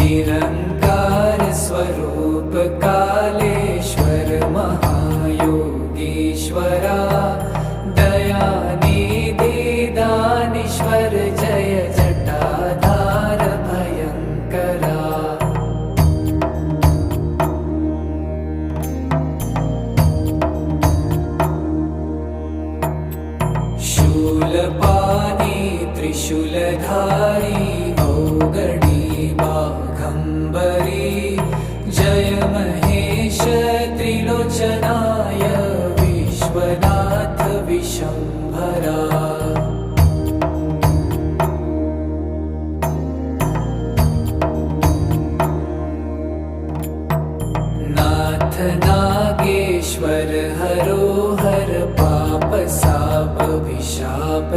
निरंकार स्वरूप कालेश्वर महायोगीश्वरा दयानिधि दानीश्वर जय जटाधार भयंकरा। शूलपाणी त्रिशूलधारी औगणी बाघंबरी जय महेश त्रिलोचनाय विश्वनाथ विशंभरा। नाथ नागेश्वर हरो हर पाप साप विशाप